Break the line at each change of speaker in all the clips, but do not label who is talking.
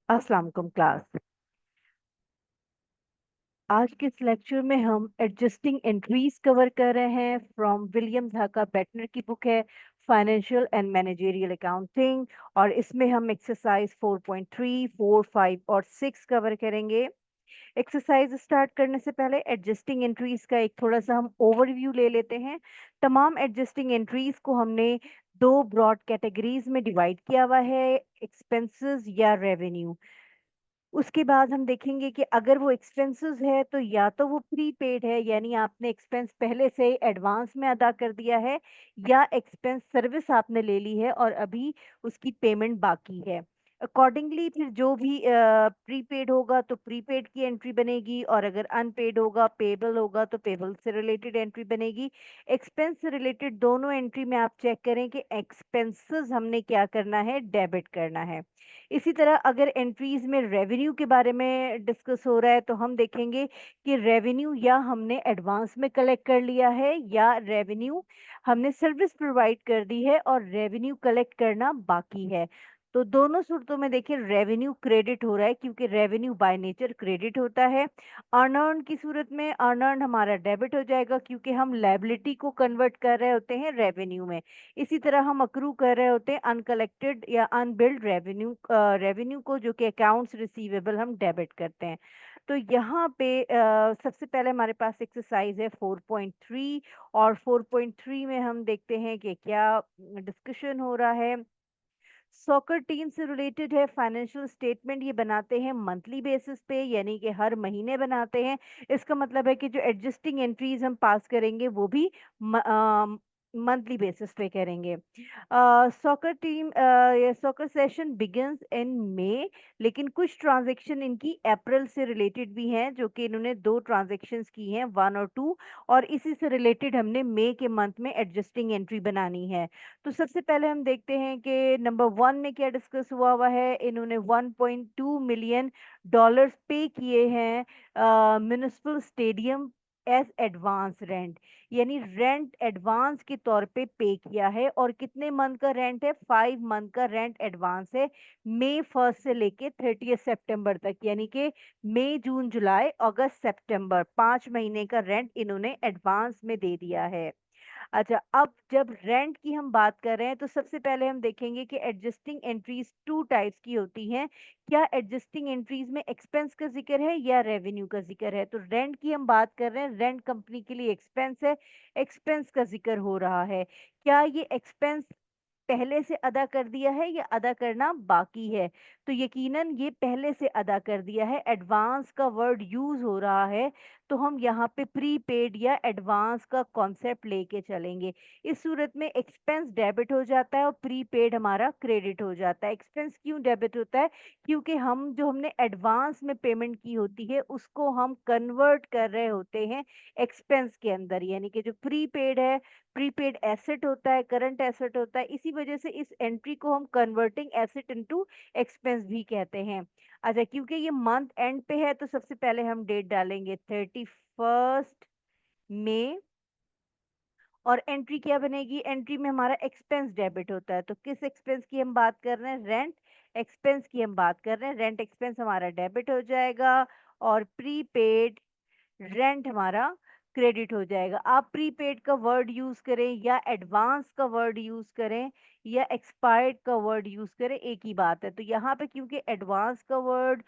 अस्सलाम वालेकुम क्लास। आज के इस लेक्चर में हम एडजस्टिंग एंट्रीज कवर कर रहे हैं फ्रॉम विलियम धाका बेटनर की बुक है फाइनेंशियल एंड मैनेजरियल अकाउंटिंग। और इसमें हम एक्सरसाइज 4.3, 4, 5 और 6 कवर करेंगे। एक्सरसाइज स्टार्ट करने से पहले एडजस्टिंग एंट्रीज का एक थोड़ा सा हम ओवरव्यू ले लेते हैं। तमाम एडजस्टिंग एंट्रीज को हमने दो ब्रॉड कैटेगरीज में डिवाइड किया हुआ है, एक्सपेंसेस या रेवेन्यू। उसके बाद हम देखेंगे कि अगर वो एक्सपेंसेस है तो या तो वो प्रीपेड है, यानी आपने एक्सपेंस पहले से एडवांस में अदा कर दिया है, या एक्सपेंस सर्विस आपने ले ली है और अभी उसकी पेमेंट बाकी है। अकॉर्डिंगली फिर जो भी प्रीपेड होगा तो प्रीपेड की एंट्री बनेगी, और अगर अनपेड होगा, पेबल होगा तो पेबल से रिलेटेड एंट्री बनेगी। एक्सपेंस से रिलेटेड दोनों एंट्री में आप चेक करें कि एक्सपेंसेस हमने क्या करना है, डेबिट करना है। इसी तरह अगर एंट्रीज में रेवेन्यू के बारे में डिस्कस हो रहा है तो हम देखेंगे कि रेवेन्यू या हमने एडवांस में कलेक्ट कर लिया है, या रेवेन्यू हमने सर्विस प्रोवाइड कर दी है और रेवेन्यू कलेक्ट करना बाकी है। तो दोनों सूरतों में देखिए रेवेन्यू क्रेडिट हो रहा है, क्योंकि रेवेन्यू बाय नेचर क्रेडिट होता है। अनअर्न की सूरत में अनअर्न हमारा डेबिट हो जाएगा, क्योंकि हम लायबिलिटी को कन्वर्ट कर रहे होते हैं रेवेन्यू में। इसी तरह हम अक्रू कर रहे होते हैं अनकलेक्टेड या अनबिल्ड रेवेन्यू को, जो कि अकाउंट्स रिसीवेबल हम डेबिट करते हैं। तो यहाँ पे सबसे पहले हमारे पास एक्सरसाइज है 4.3, और 4.3 में हम देखते हैं कि क्या डिस्कशन हो रहा है। सॉकर टीम से रिलेटेड है। फाइनेंशियल स्टेटमेंट ये बनाते हैं मंथली बेसिस पे, यानी कि हर महीने बनाते हैं। इसका मतलब है कि जो एडजस्टिंग एंट्रीज हम पास करेंगे वो भी मंथली बेसिस पे करेंगे। सॉकर टीम या सॉकर सेशन बिगिंस इन मई, लेकिन कुछ ट्रांजैक्शन इनकी अप्रैल से रिलेटेड भी हैं, जो कि इन्होंने दो ट्रांजैक्शंस की हैं, 1 और 2। और इसी से रिलेटेड हमने मई के मंथ में एडजस्टिंग एंट्री बनानी है। तो सबसे पहले हम देखते हैं कि नंबर 1 में क्या डिस्कस हुआ हुआ है। इन्होंने 1.2 मिलियन डॉलर्स पे किए हैं municipal stadium as advance rent, यानी रेंट एडवांस के तौर पे पे किया है। और कितने मंथ का रेंट है, 5 मंथ का रेंट एडवांस है, मई 1 से लेके 30 सितंबर तक, यानी कि मई, जून, जुलाई, अगस्त, सितंबर 5 महीने का रेंट इन्होंने एडवांस में दे दिया है। अच्छा, अब जब रेंट की हम बात कर रहे हैं तो सबसे पहले हम देखेंगे कि एडजस्टिंग एंट्रीज टू टाइप्स की होती हैं। क्या एडजस्टिंग एंट्रीज में एक्सपेंस का जिक्र है या रेवेन्यू का जिक्र है? तो रेंट की हम बात कर रहे हैं, रेंट कंपनी के लिए एक्सपेंस है, एक्सपेंस का जिक्र हो रहा है। क्या ये एक्सपेंस पहले से अदा कर दिया है या अदा करना बाकी है? तो यकीनन ये पहले से अदा कर दिया है। एडवांस का वर्ड यूज हो रहा है, तो हम यहाँ पे प्रीपेड या एडवांस का कॉन्सेप्ट लेके चलेंगे। इस सूरत में एक्सपेंस डेबिट हो जाता है और प्रीपेड हमारा क्रेडिट हो जाता है। एक्सपेंस क्यों डेबिट होता है? क्योंकि हम जो हमने एडवांस में पेमेंट की होती है उसको हम कन्वर्ट कर रहे होते हैं एक्सपेंस के अंदर, यानी कि जो प्रीपेड है, प्रीपेड एसेट होता है, करंट एसेट होता है। इसी वजह से इस एंट्री को हम कन्वर्टिंग एसेट इनटू एक्सपेंस भी कहते हैं। अच्छा, क्योंकि ये मंथ एंड पे है तो सबसे पहले हम डेट डालेंगे 31 मई। और एंट्री क्या बनेगी? एंट्री में हमारा एक्सपेंस डेबिट होता है। तो किस एक्सपेंस की हम बात कर रहे हैं? रेंट एक्सपेंस की हम बात कर रहे हैं। रेंट एक्सपेंस हमारा डेबिट हो जाएगा और प्रीपेड रेंट हमारा क्रेडिट हो जाएगा। आप प्रीपेड का वर्ड यूज करें या एडवांस का वर्ड यूज करें या एक्सपायर्ड का वर्ड यूज करें, एक ही बात है। तो यहाँ पे क्योंकि एडवांस का वर्ड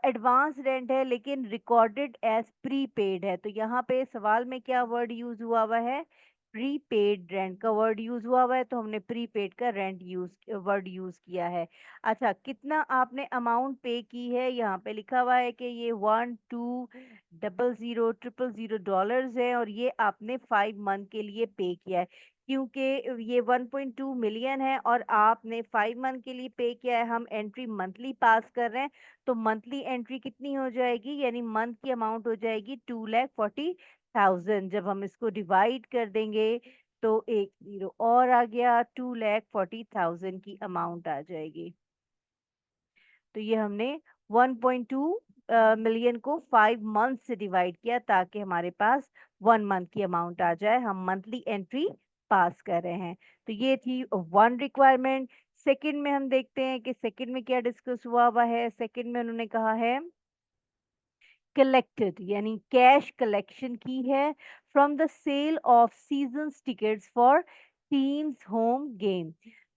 एडवांस रेंट है लेकिन रिकॉर्डेड एज प्रीपेड है, तो यहाँ पे सवाल में क्या वर्ड यूज हुआ हुआ है? प्रीपेड रेंट का वर्ड यूज हुआ हुआ है, तो हमने प्रीपेड का रेंट यूज वर्ड यूज किया है। अच्छा, कितना आपने अमाउंट पे की है? यहाँ पे लिखा हुआ है कि ये 1,2,0,0,000 है, और ये आपने 5 मंथ के लिए पे किया है। क्योंकि ये 1.2 मिलियन है और आपने 5 मंथ के लिए पे किया है, हम एंट्री मंथली पास कर रहे हैं, तो मंथली एंट्री कितनी हो जाएगी? यानी मंथ की अमाउंट हो जाएगी 2,40,000। जब हम इसको डिवाइड कर देंगे तो एक जीरो और आ गया, 2,40,000 की अमाउंट आ जाएगी। तो ये हमने 1.2 मिलियन को 5 मंथ से डिवाइड किया ताकि हमारे पास 1 मंथ की अमाउंट आ जाए। हम मंथली एंट्री पास कर रहे हैं। तो ये थी वन रिक्वायरमेंट। सेकंड में हम देखते हैं कि सेकंड में क्या डिस्कस हुआ है। सेकंड में उन्होंने कहा है कलेक्टेड, यानी कैश कलेक्शन की है from the sale of seasons tickets for teams home game.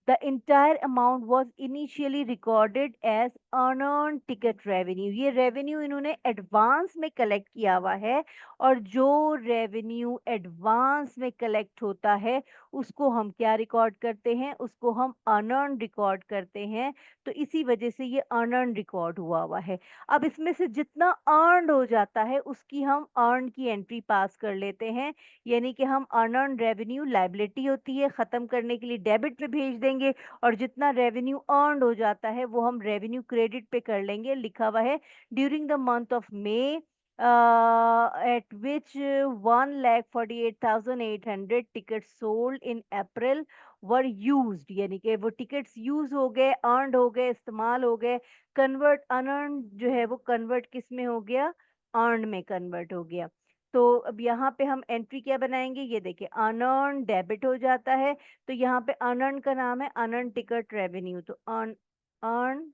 The entire amount was initially recorded as unearned ticket revenue. ये रेवेन्यू इन्होंने एडवांस में कलेक्ट किया हुआ है, और जो रेवेन्यू एडवांस में कलेक्ट होता है उसको हम क्या रिकॉर्ड करते हैं, उसको हम अनअर्न्ड रिकॉर्ड करते हैं। तो इसी वजह से ये अनअर्न्ड रिकॉर्ड हुआ हुआ है। अब इसमें से जितना अर्न्ड हो जाता है उसकी हम अर्न की एंट्री पास कर लेते हैं, यानी कि हम अनअर्न रेवेन्यू लायबिलिटी होती है खत्म करने के लिए डेबिट पे भेज देंगे, और जितना रेवेन्यू अर्न्ड हो जाता है वो हम रेवेन्यू क्रेडिट पे कर लेंगे। लिखा हुआ है during the month of May at which 1,48,800 tickets sold in April were used, यानी कि वो टिकट्स यूज हो गए, अर्नड हो गए, इस्तेमाल हो गए। कन्वर्ट अनअर्न जो है वो कन्वर्ट किस में हो गया, अर्न में कन्वर्ट हो गया। तो अब यहाँ पे हम एंट्री क्या बनाएंगे, ये देखिए अनअर्न डेबिट हो जाता है, तो यहाँ पे अनअर्न का नाम है अनअर्न टिकट रेवेन्यू। तो अर्न अर्न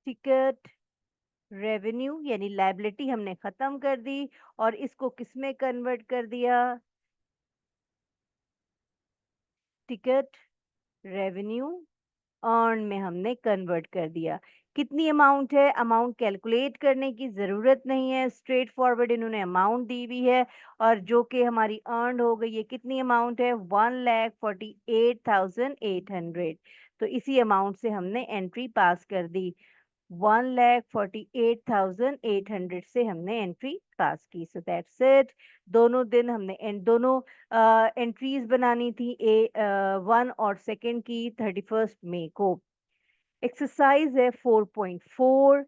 टिकट रेवेन्यू यानी लायबिलिटी हमने खत्म कर दी, और इसको किस में कन्वर्ट कर दिया, टिकट रेवेन्यू अर्न में हमने कन्वर्ट कर दिया। कितनी अमाउंट है, अमाउंट कैलकुलेट करने की जरूरत नहीं है, स्ट्रेट फॉरवर्ड इन्होंने अमाउंट दी हुई है, और जो कि हमारी अर्न हो गई है, कितनी अमाउंट है 1,48,800। तो इसी अमाउंट से हमने एंट्री पास कर दी। 1,48,800 से हमने एंट्री पास की। सो दैट्स इट। दोनों दिन हमने दोनों एंट्रीज बनानी थी, वन और सेकंड की 31 मई को। एक्सरसाइज है 4.4।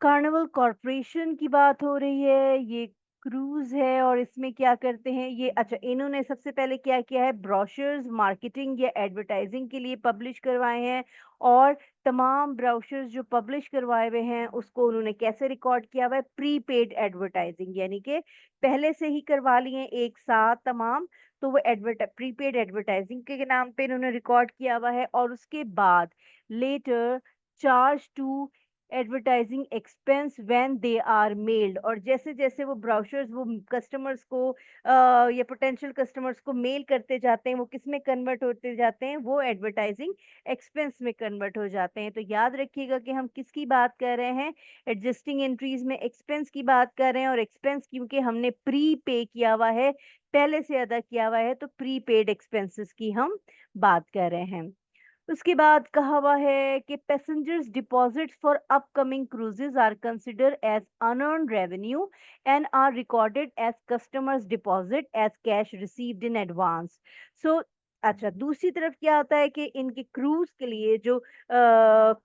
कार्निवल कॉरपोरेशन की बात हो रही है, ये क्रूज है, और इसमें क्या करते हैं ये, अच्छा इन्होंने सबसे पहले क्या किया है, ब्रोशर्स मार्केटिंग या एडवर्टाइजिंग के लिए पब्लिश करवाए हैं, और तमाम ब्रोशर्स जो पब्लिश करवाए हुए हैं उसको उन्होंने कैसे रिकॉर्ड किया हुआ है, प्रीपेड एडवर्टाइजिंग, यानी कि पहले से ही करवा लिए एक साथ तमाम। तो वो प्रीपेड एडवर्टाइजिंग के नाम पे इन्होंने रिकॉर्ड किया हुआ है, और उसके बाद later charge to advertising expense when they are mailed, और जैसे जैसे वो ब्राउचर्स वो कस्टमर्स को या पोटेंशियल कस्टमर्स को मेल करते जाते हैं, वो किस में कन्वर्ट होते जाते हैं, वो एडवर्टाइजिंग एक्सपेंस में कन्वर्ट हो जाते हैं। तो याद रखिएगा कि हम किसकी बात कर रहे हैं, एडजस्टिंग एंट्रीज में एक्सपेंस की बात कर रहे हैं, और एक्सपेंस क्योंकि हमने प्री पे किया हुआ है, पहले से अदा किया हुआ है, तो प्री पेड एक्सपेंसेस की हम बात कर रहे हैं। उसके बाद कहा हुआ है कि passengers deposits for upcoming cruises are consider as unearned revenue and are recorded as customers deposit as cash received in advance. So अच्छा, दूसरी तरफ क्या होता है कि इनके क्रूज के लिए जो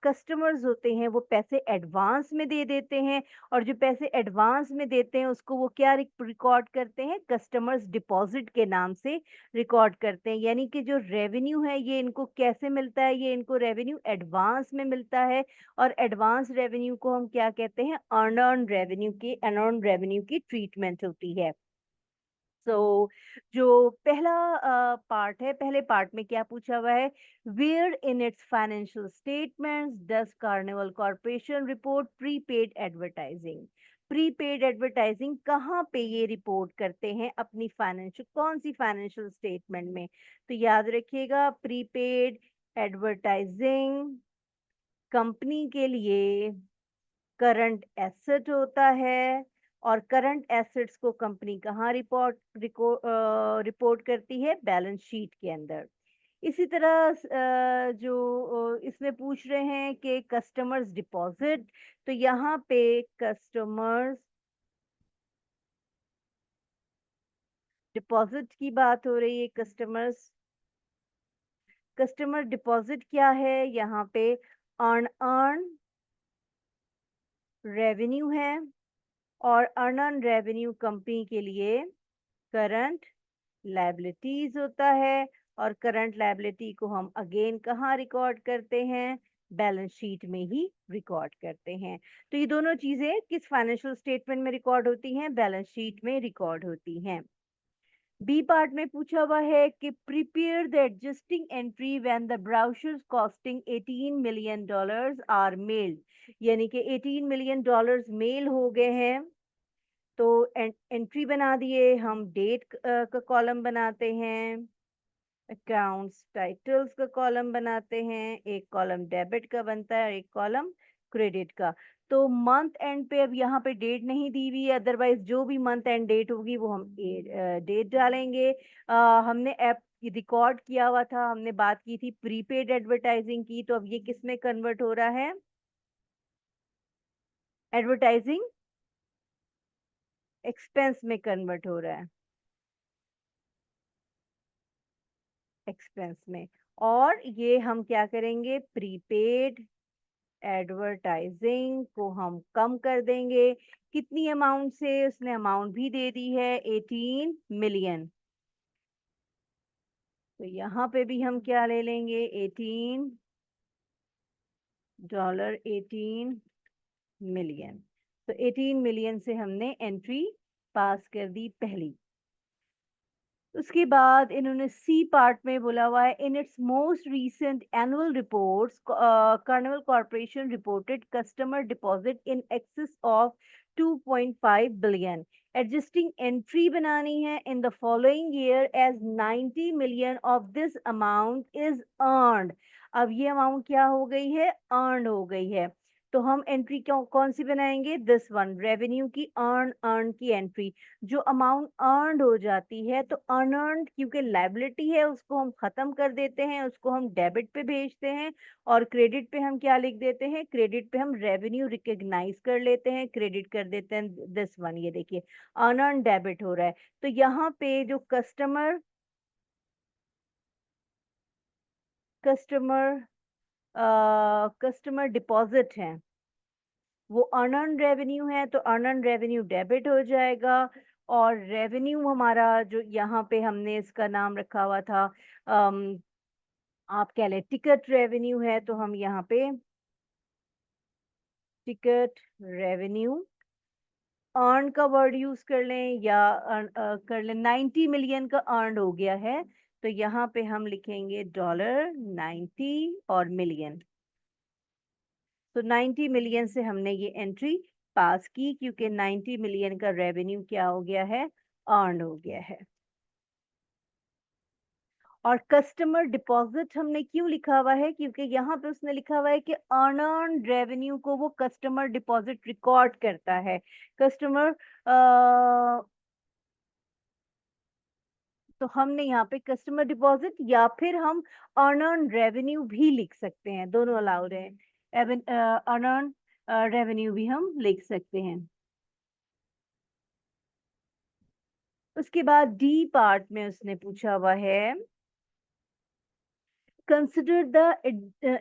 कस्टमर्स होते हैं वो पैसे एडवांस में दे देते हैं, और जो पैसे एडवांस में देते हैं उसको वो क्या रिकॉर्ड करते हैं, कस्टमर्स डिपॉजिट के नाम से रिकॉर्ड करते हैं। यानी कि जो रेवेन्यू है ये इनको कैसे मिलता है, ये इनको रेवेन्यू एडवांस में मिलता है, और एडवांस रेवेन्यू को हम क्या कहते हैं, अनअर्न रेवेन्यू की, अनअर्न रेवेन्यू की ट्रीटमेंट होती है। सो जो पहला पार्ट है, पहले पार्ट में क्या पूछा हुआ है, where in its financial statements does Carnival Corporation report prepaid advertising. Prepaid advertising कहाँ पे ये रिपोर्ट करते हैं अपनी फाइनेंशियल, कौन सी फाइनेंशियल स्टेटमेंट में, तो याद रखिएगा प्रीपेड एडवर्टाइजिंग कंपनी के लिए करंट एसेट होता है, और करंट एसेट्स को कंपनी कहाँ रिपोर्ट करती है, बैलेंस शीट के अंदर। इसी तरह इसमें पूछ रहे हैं कि कस्टमर्स डिपॉजिट, तो यहाँ पे कस्टमर्स डिपॉजिट की बात हो रही है। कस्टमर्स कस्टमर डिपॉजिट क्या है, यहाँ पे अर्न अर्न रेवेन्यू है, और अर्न रेवेन्यू कंपनी के लिए करंट लायबिलिटीज होता है, और करंट लायबिलिटी को हम अगेन कहाँ रिकॉर्ड करते हैं, बैलेंस शीट में ही रिकॉर्ड करते हैं। तो ये दोनों चीजें किस फाइनेंशियल स्टेटमेंट में रिकॉर्ड होती हैं, बैलेंस शीट में रिकॉर्ड होती हैं। बी पार्ट में पूछा हुआ है कि prepare the adjusting entry when the brochures costing 18 million dollars are mailed, यानी कि 18 मिलियन डॉलर्स मेल हो गए हैं। तो एंट्री बना दिए हम, डेट का कॉलम बनाते हैं, अकाउंट्स टाइटल्स का कॉलम बनाते हैं, एक कॉलम डेबिट का बनता है और एक कॉलम क्रेडिट का। तो मंथ एंड पे अब यहाँ पे डेट नहीं दी हुई है, अदरवाइज जो भी मंथ एंड डेट होगी वो हम डेट डालेंगे। हमने ऐप रिकॉर्ड किया हुआ था, हमने बात की थी प्रीपेड एडवर्टाइजिंग की, तो अब ये किस में कन्वर्ट हो रहा है? एडवर्टाइजिंग एक्सपेंस में कन्वर्ट हो रहा है, एक्सपेंस में। और ये हम क्या करेंगे, प्रीपेड एडवर्टाइजिंग को हम कम कर देंगे। कितनी अमाउंट से? उसने अमाउंट भी दे दी है 18 मिलियन। तो यहाँ पे भी हम क्या ले लेंगे, 18 डॉलर, 18 मिलियन। तो 18 मिलियन से हमने एंट्री पास कर दी पहली। उसके बाद इन्होंने सी पार्ट में बोला हुआ है, in its most recent annual reports Carnival Corporation reported customer deposit in excess of 2.5 billion. Adjusting entry बनानी है, in the following year as 90 million of this amount is earned. अब ये अमाउंट क्या हो गई है, अर्न हो गई है। तो हम एंट्री कौन सी बनाएंगे, दिस वन, रेवेन्यू की अर्न, अर्न की एंट्री। जो अमाउंट अर्नड हो जाती है, तो अनअर्नड क्योंकि लाइबिलिटी है उसको हम खत्म कर देते हैं, उसको हम डेबिट पे भेजते हैं। और क्रेडिट पे हम क्या लिख देते हैं, क्रेडिट पे हम रेवेन्यू रिकॉग्नाइज कर लेते हैं, क्रेडिट कर देते हैं दिस वन। ये देखिए अनअर्न डेबिट हो रहा है। तो यहाँ पे जो कस्टमर कस्टमर कस्टमर डिपॉजिट है वो अर्नड रेवेन्यू है, तो अर्नड रेवेन्यू डेबिट हो जाएगा। और रेवेन्यू हमारा जो यहाँ पे हमने इसका नाम रखा हुआ था, अम, आप कह लें टिकट रेवेन्यू है, तो हम यहाँ पे टिकट रेवेन्यू अर्न का वर्ड यूज कर लें या कर लें, 90 मिलियन का अर्न हो गया है, तो यहाँ पे हम लिखेंगे डॉलर 90 और मिलियन। तो 90 मिलियन से हमने ये एंट्री पास की, क्योंकि 90 मिलियन का रेवेन्यू क्या हो गया है, अर्न हो गया है। और कस्टमर डिपॉजिट हमने क्यों लिखा हुआ है, क्योंकि यहाँ पे उसने लिखा हुआ है कि अर्न रेवेन्यू को वो कस्टमर डिपॉजिट रिकॉर्ड करता है। कस्टमर तो हमने यहाँ पे कस्टमर डिपॉजिट या फिर हम अर्न रेवेन्यू भी लिख सकते हैं, दोनों अलाउड है। अर्न रेवेन्यू भी हम लिख सकते हैं। उसके बाद डी पार्ट में उसने पूछा हुआ है, consider the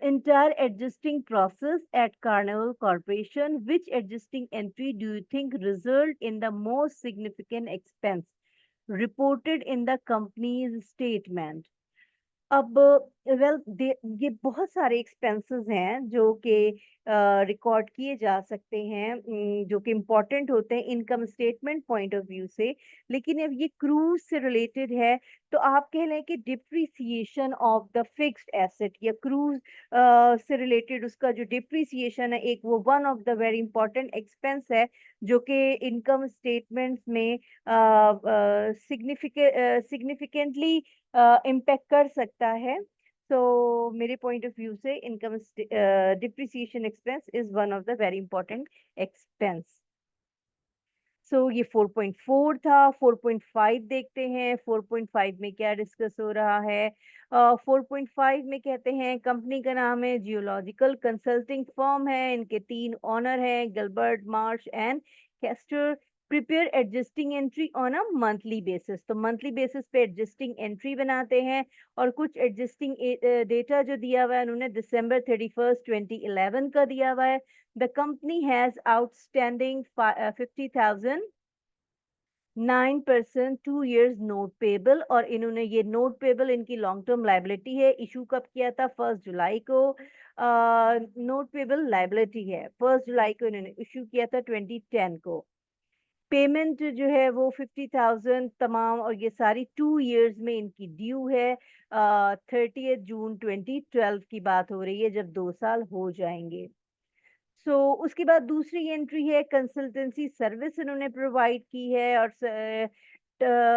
entire adjusting process at Carnival Corporation. Which adjusting entry do you think result in the most significant expense reported in the company's statement? अब ये बहुत सारे एक्सपेंसेस हैं जो कि रिकॉर्ड किए जा सकते हैं, जो कि इम्पोर्टेंट होते हैं income statement point of view से। लेकिन अब ये क्रूज से रिलेटेड है, तो आप कह लें कि depreciation of the fixed asset या क्रूज से रिलेटेड उसका जो डिप्रिसिएशन है, एक वो one of the very important expense है जो कि इनकम स्टेटमेंट्स में सिग्निफिकेंटली इम्पेक्ट कर सकता है। तो मेरे पॉइंट ऑफ व्यू से income depreciation expense is one of the very important expense. So ये 4.4 था। 4.5 देखते हैं, 4.5 में क्या डिस्कस हो रहा है। 4.5 में कहते हैं कंपनी का नाम है जियोलॉजिकल कंसल्टिंग फर्म है, इनके 3 ऑनर हैं, Gilbert, Marsh and castor. Prepare adjusting entry on a monthly basis, तो मंथली बेसिस पे एडजस्टिंग एंट्री बनाते हैं। और कुछ एडजस्टिंग डेटा जो दिया हुआ है उन्होंने December 31st 2011 का दिया हुआ है। The company has outstanding 50,000 9% 2 years note payable, और इन्होंने ये नोट पेबल इनकी लॉन्ग टर्म लाइबिलिटी है। इशू कब किया था, 1 जुलाई को। नोट पेबल लाइबिलिटी है, 1 जुलाई को इन्होंने इशू किया था 2010 को। पेमेंट जो है वो 50,000 तमाम, और ये सारी 2 इयर्स में इनकी ड्यू है। 30 जून 2012 की बात हो रही है, जब 2 साल हो जाएंगे। उसके बाद दूसरी एंट्री है, कंसल्टेंसी सर्विस इन्होंने प्रोवाइड की है, और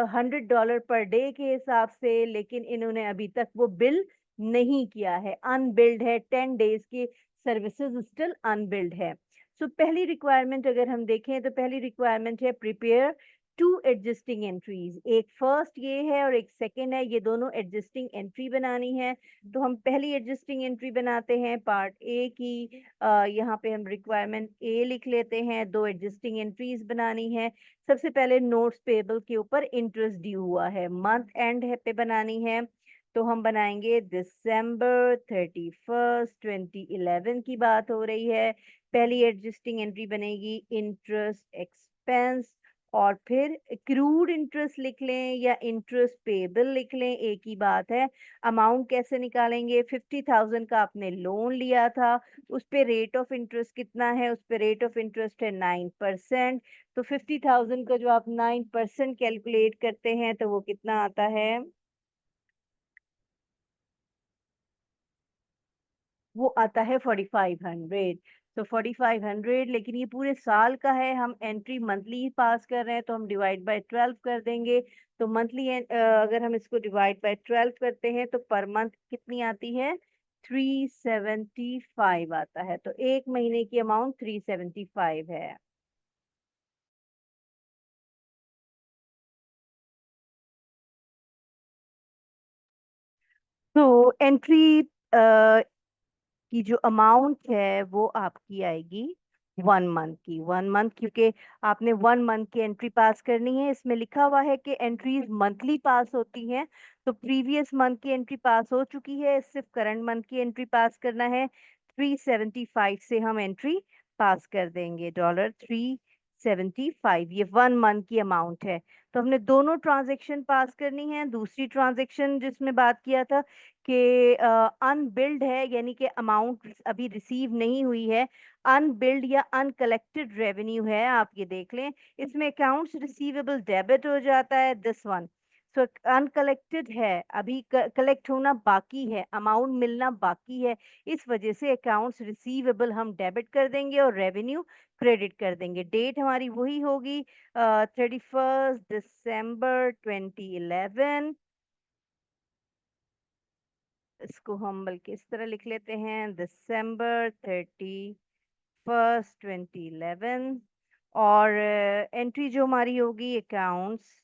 $100 पर डे के हिसाब से, लेकिन इन्होंने अभी तक वो बिल नहीं किया है, अनबिल्ड है। 10 डेज की सर्विसेज स्टिल अनबिल्ड है। पहली रिक्वायरमेंट अगर हम देखें तो पहली रिक्वायरमेंट है प्रिपेयर 2 एडजस्टिंग एंट्रीज। एक फर्स्ट ये है और एक सेकेंड है, ये दोनों एडजस्टिंग एंट्री बनानी है। तो हम पहली एडजस्टिंग एंट्री बनाते हैं पार्ट ए की। यहाँ पे हम रिक्वायरमेंट ए लिख लेते हैं, 2 एडजस्टिंग एंट्रीज बनानी है। सबसे पहले नोट्स पेबल के ऊपर इंटरेस्ट ड्यू हुआ है, मंथ एंड है पे बनानी है। तो हम बनाएंगे December 31, 2011 की बात हो रही है। पहली एडजस्टिंग एंट्री बनेगी इंटरेस्ट एक्सपेंस, और फिर क्रूड इंटरेस्ट लिख लें या इंटरेस्ट पेबल लिख लें, एक ही बात है। अमाउंट कैसे निकालेंगे? 50,000 का आपने लोन लिया था, उस पे रेट ऑफ इंटरेस्ट कितना है? उस पे रेट ऑफ इंटरेस्ट है 9%। तो 50,000 का जो आप 9% कैलकुलेट करते हैं तो वो कितना आता है? वो आता है 4500। 4500, लेकिन ये पूरे साल का है, हम एंट्री मंथली पास कर रहे हैं तो हम डिवाइड बाय 12 कर देंगे। तो मंथली अगर हम इसको डिवाइड बाय 12 करते हैं तो पर मंथ कितनी आती है? 375 आता है। तो एक महीने की अमाउंट 375 है। तो एंट्री की जो अमाउंट है वो आपकी आएगी 1 मंथ की। 1 मंथ, क्योंकि आपने 1 मंथ की एंट्री पास करनी है। इसमें लिखा हुआ है कि एंट्रीज मंथली पास होती हैं, तो प्रीवियस मंथ की एंट्री पास हो चुकी है, सिर्फ करंट मंथ की एंट्री पास करना है। 375 से हम एंट्री पास कर देंगे, $375। ये 1 मंथ की अमाउंट है। तो हमने दोनों ट्रांजेक्शन पास करनी है। दूसरी ट्रांजेक्शन जिसमें बात किया था कि अनबिल्ड है, यानी कि अमाउंट अभी रिसीव नहीं हुई है, अनबिल्ड या अनकलेक्टेड रेवेन्यू है, आप ये देख लें। इसमें अकाउंट्स रिसीवेबल डेबिट हो जाता है, दिस वन। सो अनकलेक्टेड है, अभी कलेक्ट होना बाकी है, अमाउंट मिलना बाकी है, इस वजह से अकाउंट्स रिसीवेबल हम डेबिट कर देंगे और रेवेन्यू क्रेडिट कर देंगे। डेट हमारी वही होगी, 31 दिसंबर 2011। इसको हम बल्कि इस तरह लिख लेते हैं, December 31, 2011। और एंट्री जो हमारी होगी, अकाउंट्स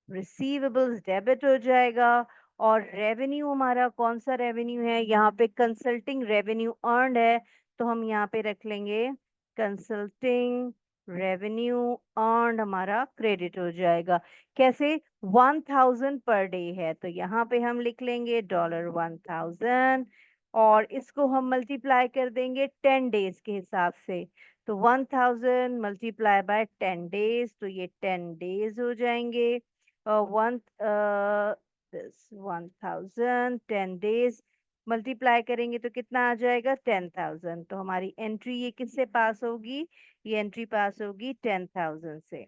रिसीवेबल्स डेबिट हो जाएगा। और रेवेन्यू हमारा कौन सा रेवेन्यू है? यहाँ पे कंसल्टिंग रेवेन्यू अर्नड है, तो हम यहाँ पे रख लेंगे कंसल्टिंग रेवेन्यू अर्नड हमारा क्रेडिट हो जाएगा। कैसे? 1000 पर डे है, तो यहाँ पे हम लिख लेंगे $1000, और इसको हम मल्टीप्लाई कर देंगे 10 डेज के हिसाब से। तो 1000 मल्टीप्लाई बाय 10 डेज, तो ये 10 डेज हो जाएंगे। वन 1000 10 डेज मल्टीप्लाई करेंगे तो कितना आ जाएगा? 10,000। तो हमारी एंट्री ये किससे पास होगी? ये एंट्री पास होगी 10,000 से।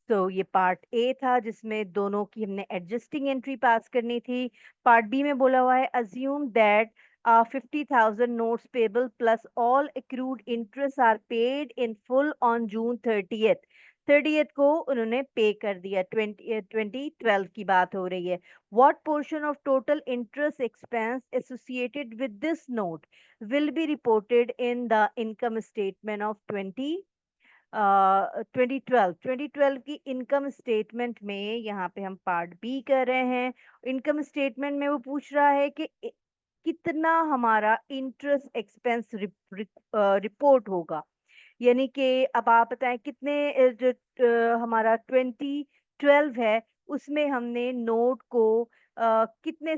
तो ये पार्ट ए था जिसमें दोनों की हमने एडजस्टिंग एंट्री पास करनी थी। पार्ट बी में बोला हुआ है assume that 50,000 notes payable plus all accrued interest are paid in full on June 30th। 30th को उन्होंने पे कर दिया, 2012 की बात हो रही है। What portion of total interest expense associated with this note will be reported in the income statement of 2012 की इनकम स्टेटमेंट में। यहाँ पे हम पार्ट बी कर रहे हैं। इनकम स्टेटमेंट में वो पूछ रहा है कि कितना हमारा इंटरेस्ट एक्सपेंस रिपोर्ट होगा, यानी कि अब आप बताएं कितने जो हमारा 2012 है उसमें हमने नोट को कितने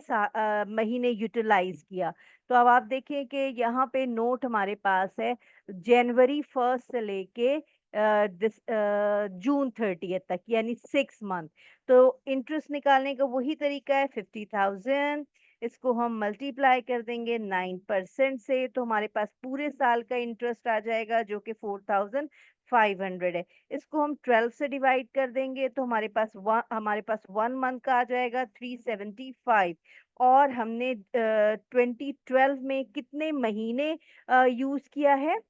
महीने यूटिलाइज किया। तो अब आप देखें कि यहाँ पे नोट हमारे पास है जनवरी 1 से लेके जून 30 तक, यानी 6 मंथ। तो इंटरेस्ट निकालने का वही तरीका है, 50,000, इसको हम मल्टीप्लाई कर देंगे 9% से, तो हमारे पास पूरे साल का इंटरेस्ट आ जाएगा जो कि 4,500 है। इसको हम 12 से डिवाइड कर देंगे तो हमारे पास 1 मंथ का आ जाएगा 375। और हमने 2012 में कितने महीने यूज किया है?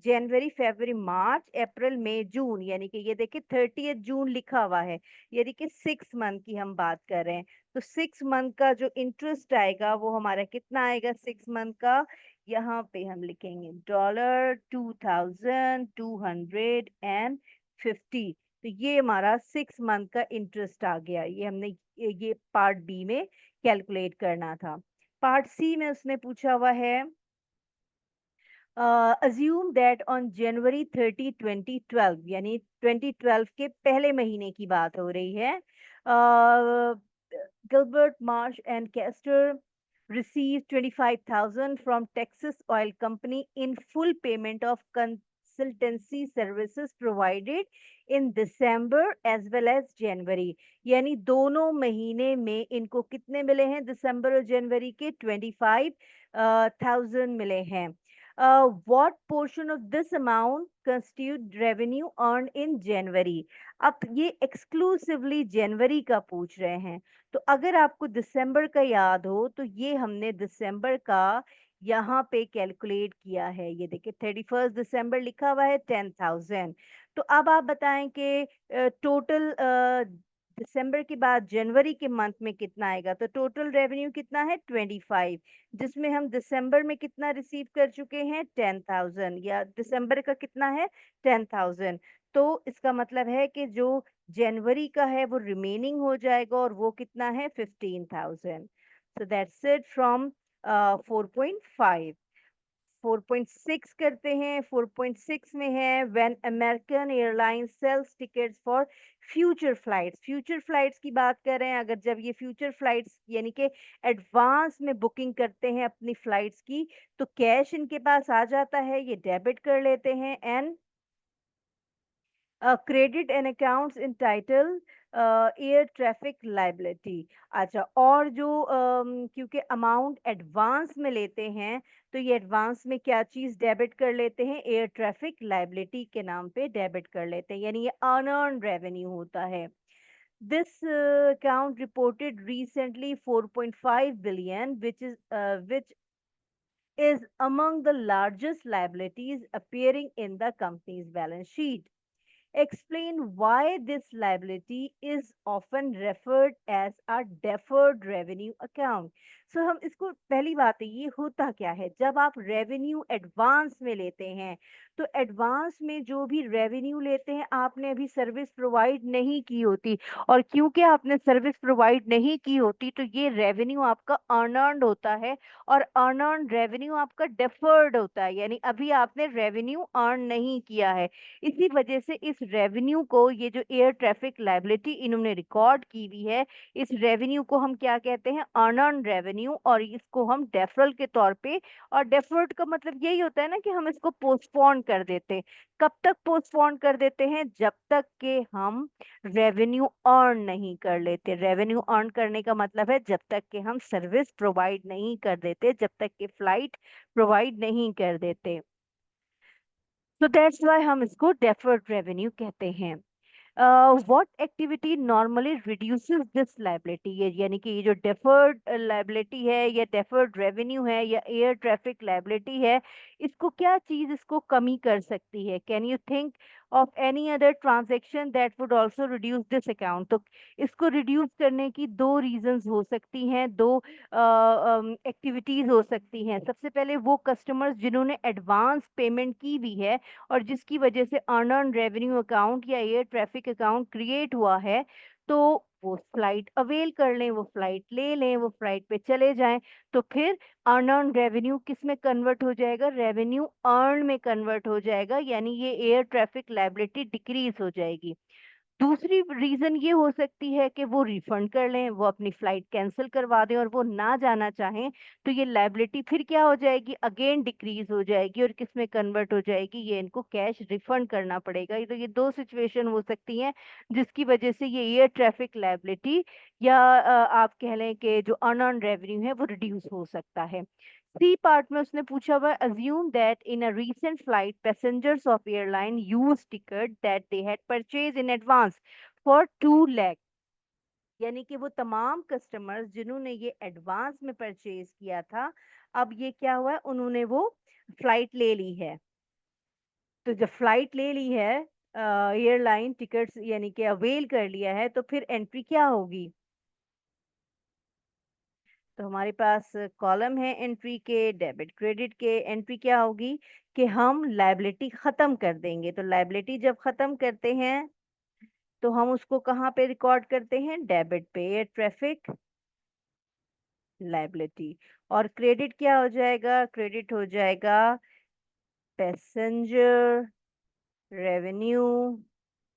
जनवरी, फरवरी, मार्च, अप्रैल, मई, जून, यानी कि ये देखिए 30 जून लिखा हुआ है, यानी कि 6 मंथ की हम बात कर रहे हैं। तो 6 मंथ का जो इंटरेस्ट आएगा वो हमारा कितना आएगा 6 मंथ का? यहाँ पे हम लिखेंगे $2250। तो ये हमारा 6 मंथ का इंटरेस्ट आ गया। ये हमने ये पार्ट बी में कैलकुलेट करना था। पार्ट सी में उसने पूछा हुआ है assume that on January 30, 2012, यानी 2012 के पहले महीने की बात हो रही है, Gilbert, Marsh and Castor received 25,000 from Texas Oil Company in full payment of consultancy services provided in December as well as January। यानी दोनों महीने में इनको कितने मिले हैं? दिसंबर और जनवरी के 25,000 मिले हैं। what portion of this amount constitute revenue earned in January? अब ये एक्सक्लूसिवली जनवरी का पूछ रहे हैं। तो अगर आपको दिसंबर का याद हो तो ये हमने दिसंबर का यहाँ पे कैलकुलेट किया है। ये देखिए 31 दिसंबर लिखा हुआ है 10,000। तो अब आप बताएं कि टोटल दिसंबर के बाद जनवरी के मंथ में कितना आएगा। तो टोटल रेवेन्यू कितना है 25, जिसमें हम दिसंबर में कितना रिसीव कर चुके हैं 10,000, या दिसंबर का कितना है 10,000। तो इसका मतलब है कि जो जनवरी का है वो रिमेनिंग हो जाएगा और वो कितना है 15,000। सो दैट्स इट फ्रॉम 4.5। 4.6 करते हैं। 4.6 में है when American Airlines sells tickets for future flights. Future flights की बात कर रहे हैं। अगर जब ये फ्यूचर फ्लाइट्स यानी कि एडवांस में बुकिंग करते हैं अपनी फ्लाइट्स की, तो कैश इनके पास आ जाता है, ये डेबिट कर लेते हैं। And credit and accounts entitled air traffic liability. अच्छा, और जो क्योंकि अमाउंट एडवांस में लेते हैं तो ये एडवांस में क्या चीज डेबिट कर लेते हैं? एयर ट्रैफिक लाइबिलिटी के नाम पे डेबिट कर लेते हैं, यानी ये अनअर्न्ड रेवेन्यू होता है। This account reported recently 4.5 billion, which is among the largest liabilities appearing in the company's balance sheet. Explain why this liability is often referred as a deferred revenue account। सो हम इसको, पहली बात है ये होता क्या है जब आप रेवेन्यू एडवांस में लेते हैं, तो एडवांस में जो भी रेवेन्यू लेते हैं आपने अभी सर्विस प्रोवाइड नहीं की होती, और क्योंकि आपने सर्विस प्रोवाइड नहीं की होती तो ये रेवेन्यू आपका अनअर्न्ड होता है, और अनअर्न्ड रेवेन्यू आपका डेफर्ड होता है, यानी अभी आपने रेवेन्यू अर्न नहीं किया है। इसी वजह से इस रेवेन्यू को, ये जो एयर ट्रैफिक लाइबिलिटी इन्होंने रिकॉर्ड की हुई है, इस रेवेन्यू को हम क्या कहते हैं? अनअर्न्ड रेवेन्यू, और इसको हम डेफरल के तौर पे, और डेफर्ड का मतलब यही होता है ना कि हम इसको पोस्टपोन कर देते हैं। कब तक पोस्टपोन कर देते हैं? जब तक के हम रेवेन्यू अर्न नहीं कर लेते। रेवेन्यू अर्न करने का मतलब है जब तक के हम सर्विस प्रोवाइड नहीं कर देते, जब तक के फ्लाइट प्रोवाइड नहीं कर देते। तो दैट्स वाई हम इसको डेफर्ड रेवेन्यू कहते हैं। What activity normally reduces this liability? ये यानी कि ये जो डेफर्ड लाइबिलिटी है या डेफर्ड रेवेन्यू है या एयर ट्रैफिक लाइबिलिटी है, इसको क्या चीज इसको कमी कर सकती है? Can you think of any other transaction that would also reduce this account? तो इसको रिड्यूस करने की दो रीजंस हो सकती हैं, दो एक्टिविटीज हो सकती हैं। सबसे पहले वो कस्टमर्स जिन्होंने एडवांस पेमेंट की भी है और जिसकी वजह से अनअर्न्ड रेवेन्यू अकाउंट या एयर ट्रैफिक अकाउंट क्रिएट हुआ है, तो वो फ्लाइट अवेल कर लें, वो फ्लाइट ले लें, वो फ्लाइट पे चले जाएं। तो फिर अनअर्न्ड रेवेन्यू किस में कन्वर्ट हो जाएगा? रेवेन्यू अर्न में कन्वर्ट हो जाएगा, यानी ये एयर ट्रैफिक लाइबिलिटी डिक्रीज हो जाएगी। दूसरी रीजन ये हो सकती है कि वो रिफंड कर लें, वो अपनी फ्लाइट कैंसिल करवा दें और वो ना जाना चाहें, तो ये लायबिलिटी फिर क्या हो जाएगी, अगेन डिक्रीज हो जाएगी और किस में कन्वर्ट हो जाएगी, ये इनको कैश रिफंड करना पड़ेगा। तो ये दो सिचुएशन हो सकती हैं जिसकी वजह से ये एयर ट्रैफिक लायबिलिटी या आप कह लें कि जो अनअर्न रेवेन्यू है वो रिड्यूस हो सकता है। सी पार्ट में उसने पूछा हुआ assume that in a recent flight passengers of airline use ticket that they had purchase in advance for 2 lakh. यानी कि वो तमाम कस्टमर्स जिन्होंने ये एडवांस में परचेज किया था, अब ये क्या हुआ है, उन्होंने वो फ्लाइट ले ली है। तो जब फ्लाइट ले ली है, एयरलाइन टिकट्स यानी कि अवेल कर लिया है, तो फिर एंट्री क्या होगी। तो हमारे पास कॉलम है एंट्री के, डेबिट क्रेडिट के। एंट्री क्या होगी कि हम लायबिलिटी खत्म कर देंगे। तो लायबिलिटी जब खत्म करते हैं तो हम उसको कहाँ पे रिकॉर्ड करते हैं, डेबिट पे, एयर ट्रैफिक लायबिलिटी। और क्रेडिट क्या हो जाएगा, क्रेडिट हो जाएगा पैसेंजर रेवेन्यू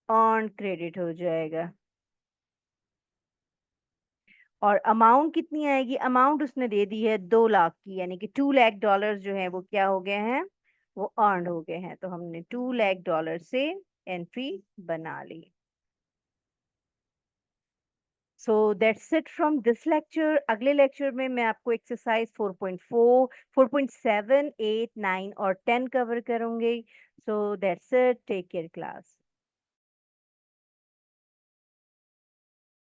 ऑन क्रेडिट हो जाएगा। और अमाउंट कितनी आएगी, अमाउंट उसने दे दी है 2 लाख की, यानी कि $2 लाख जो है वो क्या हो गए हैं, वो अर्न हो गए हैं। तो हमने $2 लाख से एंट्री बना ली। So that's it from this lecture. अगले लेक्चर में मैं आपको एक्सरसाइज 4.4, 4.7, 8, 9 और 10 कवर करूंगी। So that's it, take care class.